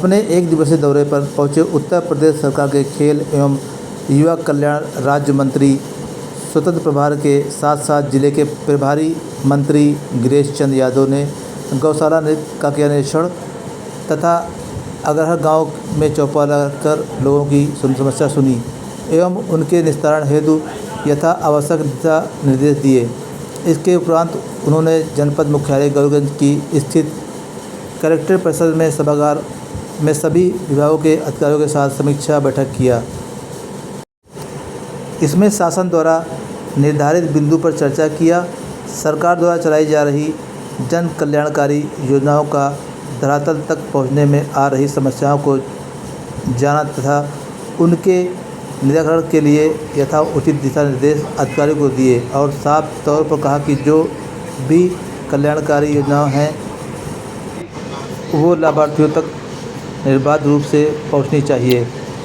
अपने एक दिवसीय दौरे पर पहुंचे उत्तर प्रदेश सरकार के खेल एवं युवा कल्याण राज्य मंत्री स्वतंत्र प्रभार के साथ साथ जिले के प्रभारी मंत्री गिरीश चंद्र यादव ने गौशाला का किया निरीक्षण तथा अगरहर गांव में चौपाल कर लोगों की समस्या सुनी एवं उनके निस्तारण हेतु यथा आवश्यक दिशा निर्देश दिए। इसके उपरांत उन्होंने जनपद मुख्यालय गौरगंज की स्थित कलेक्टर परिसर में सभागार में सभी विभागों के अधिकारियों के साथ समीक्षा बैठक किया। इसमें शासन द्वारा निर्धारित बिंदु पर चर्चा किया, सरकार द्वारा चलाई जा रही जन कल्याणकारी योजनाओं का धरातल तक पहुंचने में आ रही समस्याओं को जाना तथा उनके निराकरण के लिए यथा उचित दिशा निर्देश अधिकारियों को दिए और साफ तौर पर कहा कि जो भी कल्याणकारी योजनाएं हैं वो लाभार्थियों तक निर्बाध रूप से पहुंचनी चाहिए।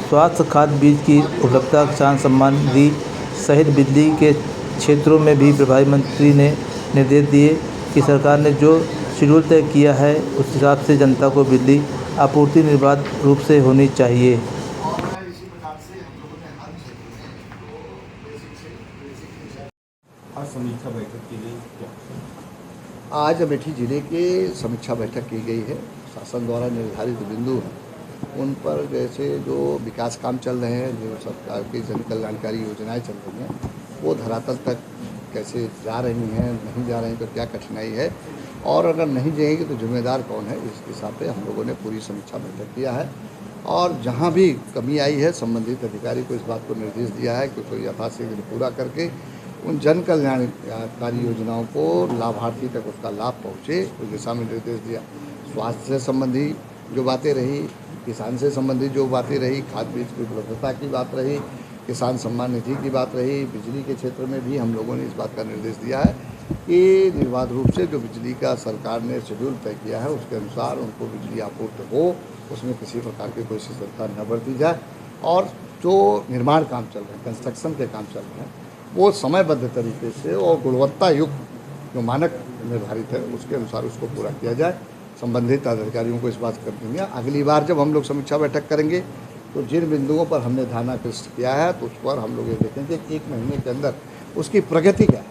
स्वास्थ्य, खाद, बीज की उपलब्धता, किसान सम्मान निधि सहित बिजली के क्षेत्रों में भी प्रभारी मंत्री ने निर्देश दिए कि सरकार ने जो शेड्यूल तय किया है उस हिसाब से जनता को बिजली आपूर्ति निर्बाध रूप से होनी चाहिए। समीक्षा बैठक की गई क्या? आज अमेठी जिले के समीक्षा बैठक की गई है। शासन द्वारा निर्धारित बिंदु हैं उन पर जैसे जो विकास काम चल रहे हैं, जो सरकार की जन कल्याणकारी योजनाएं चल रही हैं, वो धरातल तक कैसे जा रही हैं, नहीं जा रही तो क्या कठिनाई है और अगर नहीं जाएंगी तो जिम्मेदार कौन है, इस हिसाब से हम लोगों ने पूरी समीक्षा बैठक किया है। और जहाँ भी कमी आई है संबंधित अधिकारी को इस बात को निर्देश दिया है कि उसको यथाशीघ्र पूरा करके उन जन कल्याणकारी योजनाओं को लाभार्थी तक उसका लाभ पहुँचे, उस दिशा में निर्देश दिया। स्वास्थ्य से संबंधी जो बातें रही, किसान से संबंधित जो बातें रही, खाद बीज की उपलब्धता की बात रही, किसान सम्मान निधि की बात रही, बिजली के क्षेत्र में भी हम लोगों ने इस बात का निर्देश दिया है कि निर्बाध रूप से जो बिजली का सरकार ने शेड्यूल तय किया है उसके अनुसार उनको बिजली आपूर्ति हो, उसमें किसी प्रकार की कोई शिथिलता न बरती जाए और जो निर्माण काम चल रहे हैं, कंस्ट्रक्शन के काम चल रहे हैं, वो समयबद्ध तरीके से और गुणवत्ता युक्त जो मानक निर्धारित है उसके अनुसार उसको पूरा किया जाए। संबंधित अधिकारियों को इस बात कर देंगे। अगली बार जब हम लोग समीक्षा बैठक करेंगे तो जिन बिंदुओं पर हमने ध्यानाकृष्ट किया है तो उस पर हम लोग ये देखेंगे कि 1 महीने के अंदर उसकी प्रगति क्या है,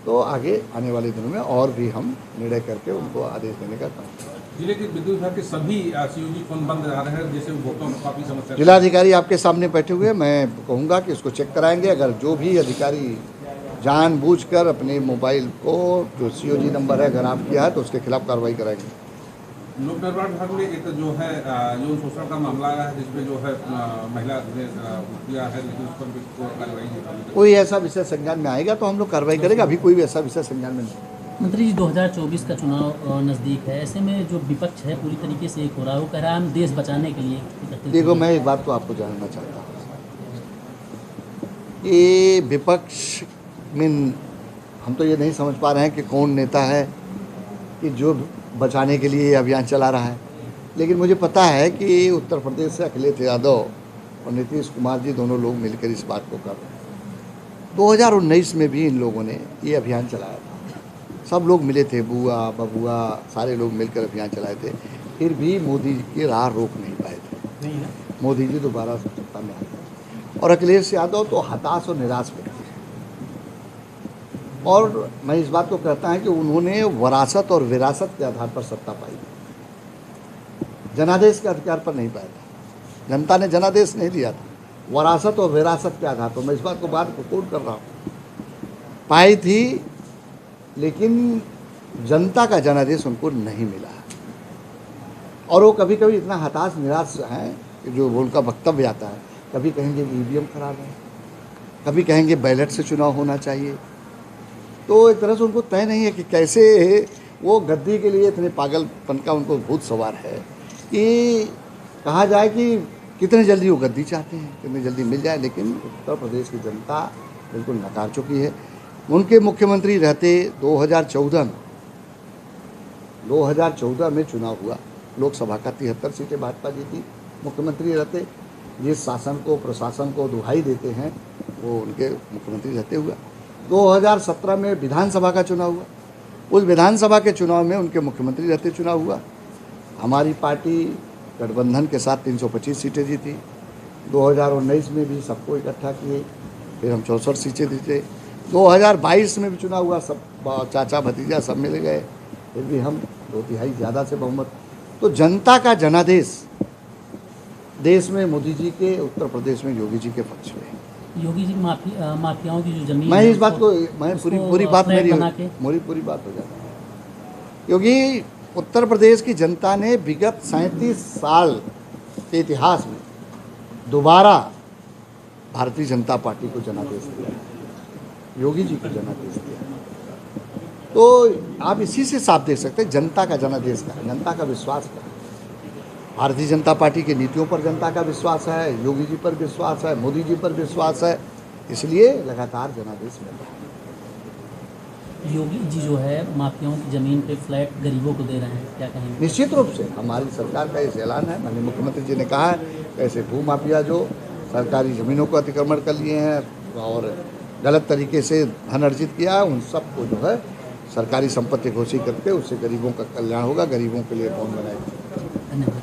तो आगे आने वाले दिनों में और भी हम निर्णय करके उनको आदेश देने का काम करेंगे। जिले के विद्युत विभाग के सभी सीओजी फोन बंद आ रहे हैं, जैसे उपभोक्ताओं को काफ़ी समस्या। जिलाधिकारी आपके सामने बैठे हुए, मैं कहूँगा कि इसको चेक कराएंगे। अगर जो भी अधिकारी जानबूझकर अपने मोबाइल को जो सीओजी नंबर है अगर आप किया है तो उसके खिलाफ कार्रवाई कराएंगे। लोक निर्माण विभाग में एक जो है यौन शोषण का मामला आया है जिसमें जो है महिला ने किया है, लेकिन उस पर भी कार्रवाई नहीं। कोई ऐसा विषय संज्ञान में आएगा तो हम लोग कार्रवाई करेंगे। अभी कोई भी ऐसा विषय संज्ञान में नहीं। मंत्री जी, 2024 का चुनाव नज़दीक है, ऐसे में जो विपक्ष है पूरी तरीके से एक हो रहा है, वो कह रहा है हम देश बचाने के लिए। देखो, मैं एक बात तो आपको जानना चाहता हूँ, ये विपक्ष में हम तो ये नहीं समझ पा रहे हैं कि कौन नेता है कि जो बचाने के लिए अभियान चला रहा है, लेकिन मुझे पता है कि उत्तर प्रदेश से अखिलेश यादव और नीतीश कुमार जी दोनों लोग मिलकर इस बात को कर रहे हैं। 2019 में भी इन लोगों ने ये अभियान चलाया था, सब लोग मिले थे, बुआ बबुआ सारे लोग मिलकर अभियान चलाए थे, फिर भी मोदी जी की राह रोक नहीं पाए थे। मोदी जी दोबारा सत्ता में आ गए और अखिलेश यादव तो हताश और निराश व्यक्ति है। और मैं इस बात को कहता हूँ कि उन्होंने वरासत और विरासत के आधार पर सत्ता पाई, जनादेश के अधिकार पर नहीं पाया था। जनता ने जनादेश नहीं दिया था, वरासत और विरासत के आधार पर, मैं इस बात को कोट कर रहा हूँ, पाई थी, लेकिन जनता का जनादेश उनको नहीं मिला। और वो कभी कभी इतना हताश निराश हैं कि जो उनका वक्तव्य आता है, कभी कहेंगे ईवीएम खराब है, कभी कहेंगे बैलेट से चुनाव होना चाहिए। तो एक तरह से उनको तय नहीं है कि कैसे वो गद्दी के लिए इतने पागलपन का उनको भूत सवार है कि कहा जाए कि कितने जल्दी वो गद्दी चाहते हैं, कितनी जल्दी मिल जाए, लेकिन उत्तर प्रदेश की जनता बिल्कुल नकार चुकी है। उनके मुख्यमंत्री रहते 2014 में चुनाव हुआ, लोकसभा का 73 सीटें भाजपा जीती। मुख्यमंत्री रहते, जिस शासन को प्रशासन को दुहाई देते हैं वो उनके मुख्यमंत्री रहते हुआ। 2017 में विधानसभा का चुनाव हुआ, उस विधानसभा के चुनाव में उनके मुख्यमंत्री रहते चुनाव हुआ। हमारी पार्टी गठबंधन के साथ 325 सीटें जीती। 2019 में भी सबको इकट्ठा किए, फिर हम 64 सीटें जीते। 2022 में भी चुनाव हुआ, सब चाचा भतीजा सब मिल गए, फिर भी हम 2/3 ज़्यादा से बहुमत। तो जनता का जनादेश देश में मोदी जी के, उत्तर प्रदेश में योगी जी के पक्ष में है। योगी जी माफियाओं की जो जमीन मैं है, इस बात को, मैं उसको पूरी बात फ्लैट मेरी बना के पूरी बात हो जाती है। क्योंकि उत्तर प्रदेश की जनता ने विगत 37 साल के इतिहास में दोबारा भारतीय जनता पार्टी को जनादेश दिया, योगी जी को जनादेश दिया। तो आप इसी से साफ देख सकते हैं जनता का जनादेश का, जनता का विश्वास का। भारतीय जनता पार्टी की नीतियों पर जनता का विश्वास है, योगी जी पर विश्वास है, मोदी जी पर विश्वास है, इसलिए लगातार जनादेश मिल रहा है। योगी जी जो है माफियाओं की ज़मीन पे फ्लैट गरीबों को दे रहे हैं, क्या कहेंगे? निश्चित रूप से हमारी सरकार का इस ऐलान है। माननीय मुख्यमंत्री जी ने कहा है ऐसे भूमाफिया जो सरकारी ज़मीनों को अतिक्रमण कर लिए हैं और गलत तरीके से धन अर्जित किया है, उन सबको जो है सरकारी संपत्ति घोषित करके उससे गरीबों का कल्याण होगा, गरीबों के लिए भवन बनाएंगे। धन्यवाद।